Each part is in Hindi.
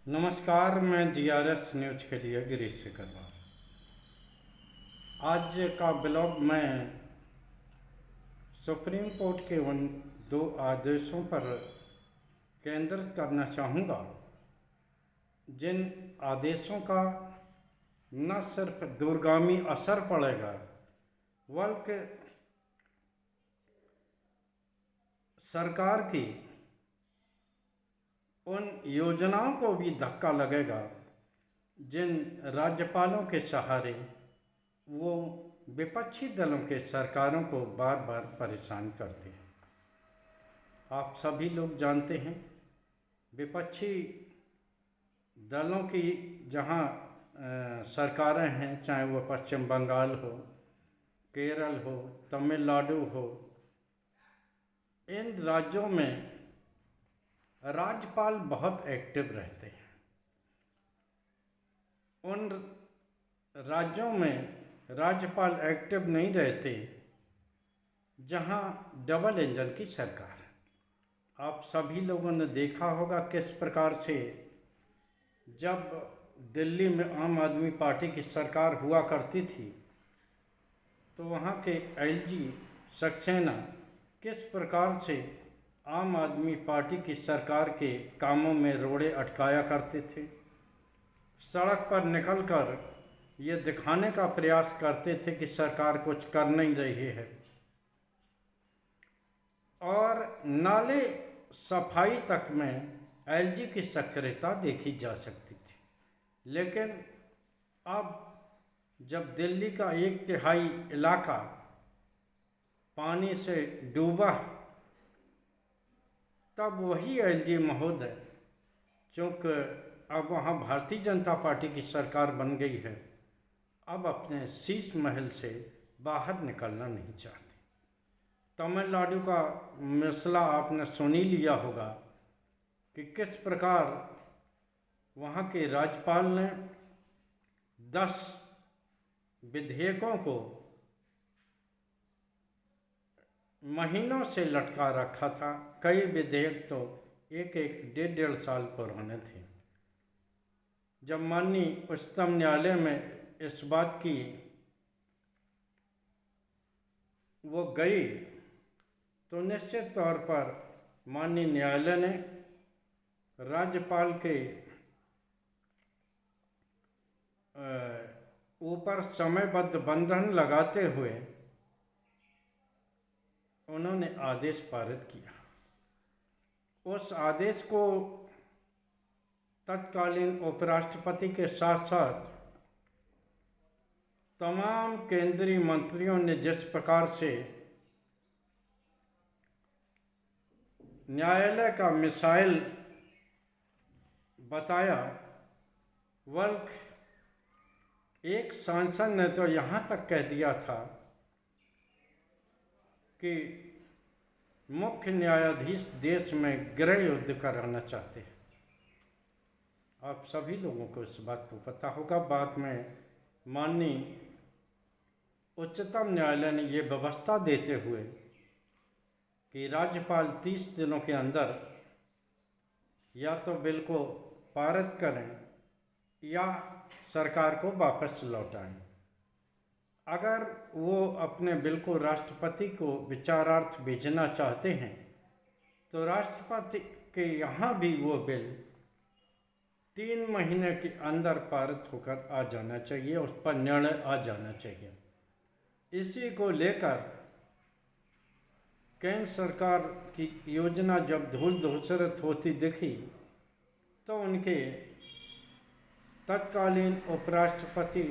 नमस्कार, मैं जीआरएस न्यूज के लिए गिरीश सिकरवार। आज का ब्लॉग मैं सुप्रीम कोर्ट के उन दो आदेशों पर केंद्रित करना चाहूँगा जिन आदेशों का न सिर्फ दूरगामी असर पड़ेगा बल्कि सरकार की उन योजनाओं को भी धक्का लगेगा जिन राज्यपालों के सहारे वो विपक्षी दलों के सरकारों को बार बार परेशान करते हैं। आप सभी लोग जानते हैं विपक्षी दलों की जहाँ सरकारें हैं, चाहे वो पश्चिम बंगाल हो, केरल हो, तमिलनाडु हो, इन राज्यों में राज्यपाल बहुत एक्टिव रहते हैं। उन राज्यों में राज्यपाल एक्टिव नहीं रहते जहां डबल इंजन की सरकार है। आप सभी लोगों ने देखा होगा किस प्रकार से जब दिल्ली में आम आदमी पार्टी की सरकार हुआ करती थी तो वहां के एलजी सक्सेना किस प्रकार से आम आदमी पार्टी की सरकार के कामों में रोड़े अटकाया करते थे। सड़क पर निकलकर ये दिखाने का प्रयास करते थे कि सरकार कुछ कर नहीं रही है और नाले सफाई तक में एलजी की सक्रियता देखी जा सकती थी। लेकिन अब जब दिल्ली का 1/3 इलाका पानी से डूबा तब वही एलजी महोदय, चूँकि अब वहाँ भारतीय जनता पार्टी की सरकार बन गई है, अब अपने शीश महल से बाहर निकलना नहीं चाहते। तमिलनाडु का मसला आपने सुन ही लिया होगा कि किस प्रकार वहाँ के राज्यपाल ने 10 विधेयकों को महीनों से लटका रखा था। कई विधेयक तो एक 1.5 साल पुराने थे। जब माननीय उच्चतम न्यायालय में इस बात की वो गई तो निश्चित तौर पर माननीय न्यायालय ने राज्यपाल के ऊपर समयबद्ध बंधन लगाते हुए उन्होंने आदेश पारित किया। उस आदेश को तत्कालीन उपराष्ट्रपति के साथ साथ तमाम केंद्रीय मंत्रियों ने जिस प्रकार से न्यायालय का मिसाइल बताया, बल्कि एक सांसद ने तो यहाँ तक कह दिया था कि मुख्य न्यायाधीश देश में गृह युद्ध कराना चाहते हैं। आप सभी लोगों को इस बात को पता होगा। बाद में माननीय उच्चतम न्यायालय ने ये व्यवस्था देते हुए कि राज्यपाल 30 दिनों के अंदर या तो बिल को पारित करें या सरकार को वापस लौटाएं। अगर वो अपने बिल को राष्ट्रपति को विचारार्थ भेजना चाहते हैं तो राष्ट्रपति के यहाँ भी वो बिल 3 महीने के अंदर पारित होकर आ जाना चाहिए, उस पर निर्णय आ जाना चाहिए। इसी को लेकर केंद्र सरकार की योजना जब धूल धूसरित होती दिखी तो उनके तत्कालीन उपराष्ट्रपति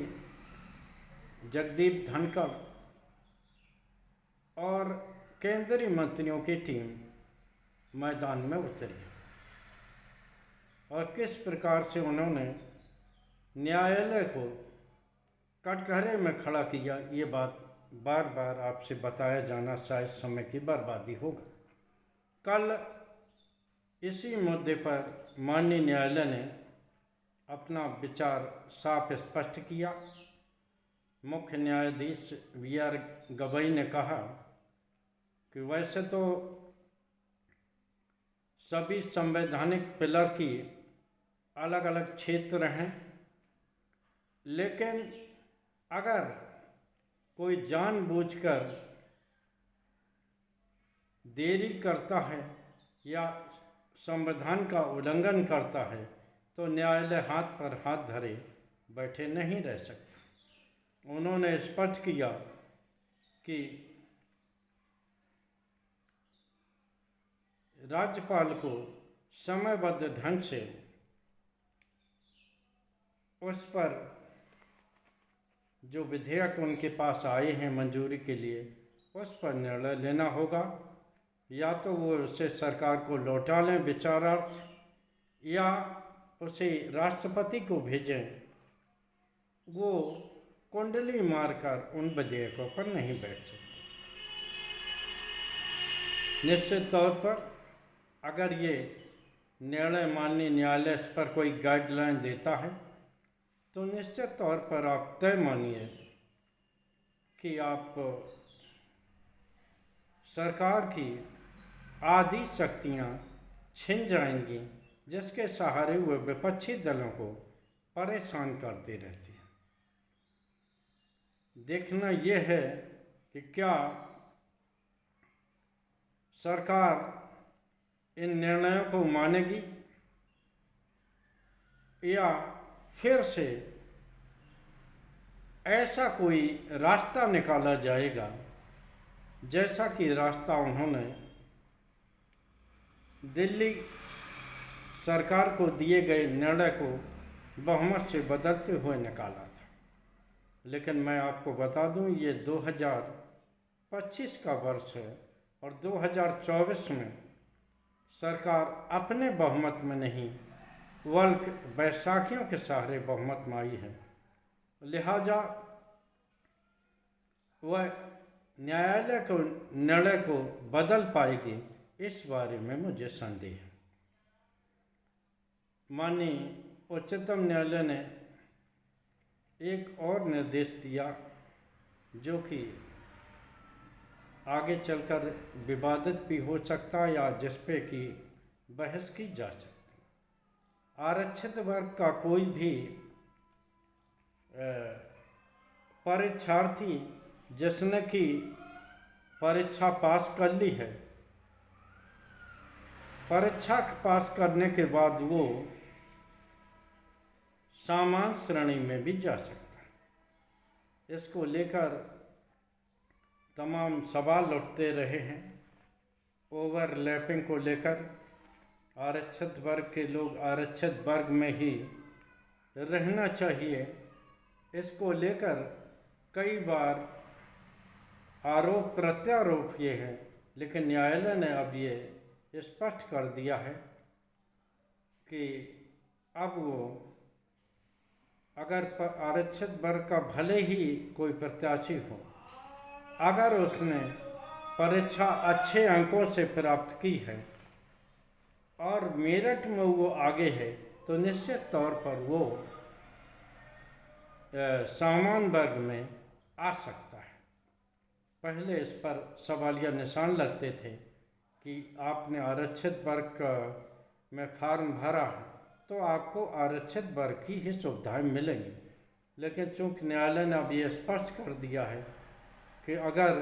जगदीप धनखड़ और केंद्रीय मंत्रियों की टीम मैदान में उतरी और किस प्रकार से उन्होंने न्यायालय को कटघरे में खड़ा किया, ये बात बार बार आपसे बताया जाना शायद समय की बर्बादी होगा। कल इसी मुद्दे पर माननीय न्यायालय ने अपना विचार साफ स्पष्ट किया। मुख्य न्यायाधीश वी.आर. गवई ने कहा कि वैसे तो सभी संवैधानिक पिलर की अलग अलग क्षेत्र हैं, लेकिन अगर कोई जानबूझकर देरी करता है या संविधान का उल्लंघन करता है तो न्यायालय हाथ पर हाथ धरे बैठे नहीं रह सकता। उन्होंने स्पष्ट किया कि राज्यपाल को समयबद्ध ढंग से उस पर जो विधेयक उनके पास आए हैं मंजूरी के लिए उस पर निर्णय लेना होगा, या तो वो उसे सरकार को लौटा लें विचारार्थ या उसे राष्ट्रपति को भेजें। वो कुंडली मारकर उन विधेयकों पर नहीं बैठ सकते। निश्चित तौर पर अगर ये निर्णय माननीय न्यायालय इस पर कोई गाइडलाइन देता है तो निश्चित तौर पर आप तय मानिए कि आप सरकार की आधी शक्तियां छिन जाएंगी, जिसके सहारे वो विपक्षी दलों को परेशान करते रहते हैं। देखना यह है कि क्या सरकार इन निर्णयों को मानेगी या फिर से ऐसा कोई रास्ता निकाला जाएगा जैसा कि रास्ता उन्होंने दिल्ली सरकार को दिए गए निर्णय को बहुमत से बदलते हुए निकाला था। लेकिन मैं आपको बता दूं, ये 2025 का वर्ष है और 2024 में सरकार अपने बहुमत में नहीं बल्कि बैसाखियों के सहारे बहुमत में आई है। लिहाजा वह न्यायालय को निर्णय को बदल पाएगी, इस बारे में मुझे संदेह है। माननीय उच्चतम न्यायालय ने एक और निर्देश दिया जो कि आगे चलकर विवादित भी हो सकता है या जिस पे कि बहस की जा सकती। आरक्षित वर्ग का कोई भी परीक्षार्थी जिसने कि परीक्षा पास कर ली है, परीक्षा पास करने के बाद वो सामान्य श्रेणी में भी जा सकता है। इसको लेकर तमाम सवाल उठते रहे हैं। ओवरलैपिंग को लेकर आरक्षित वर्ग के लोग आरक्षित वर्ग में ही रहना चाहिए, इसको लेकर कई बार आरोप प्रत्यारोप ये है। लेकिन न्यायालय ने अब ये स्पष्ट कर दिया है कि अब वो अगर आरक्षित वर्ग का भले ही कोई प्रत्याशी हो, अगर उसने परीक्षा अच्छे अंकों से प्राप्त की है और मेरिट में वो आगे है तो निश्चित तौर पर वो सामान्य वर्ग में आ सकता है। पहले इस पर सवालिया निशान लगते थे कि आपने आरक्षित वर्ग में फॉर्म भरा है तो आपको आरक्षित वर्ग की ही सुविधाएं मिलेंगी। लेकिन चूंकि न्यायालय ने अब ये स्पष्ट कर दिया है कि अगर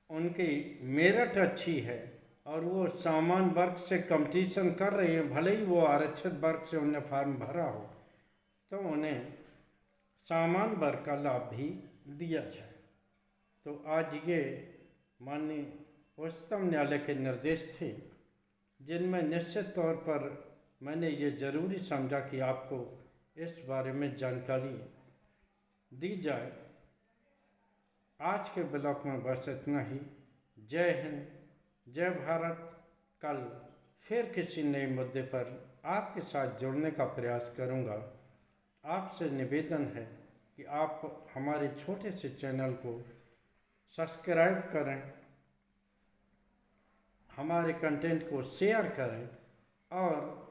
उनकी मेरिट अच्छी है और वो सामान्य वर्ग से कंपटीशन कर रहे हैं, भले ही वो आरक्षित वर्ग से उन्हें फॉर्म भरा हो, तो उन्हें सामान्य वर्ग का लाभ भी दिया जाए। तो आज ये माननीय उच्चतम न्यायालय के निर्देश थे जिनमें निश्चित तौर पर मैंने ये ज़रूरी समझा कि आपको इस बारे में जानकारी दी जाए। आज के ब्लॉग में बस इतना ही। जय हिंद, जय भारत। कल फिर किसी नए मुद्दे पर आपके साथ जुड़ने का प्रयास करूंगा। आपसे निवेदन है कि आप हमारे छोटे से चैनल को सब्सक्राइब करें, हमारे कंटेंट को शेयर करें और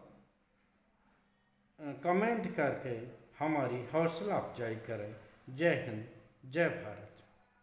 कमेंट करके हमारी हौसला अफजाई करें। जय हिंद, जय भारत।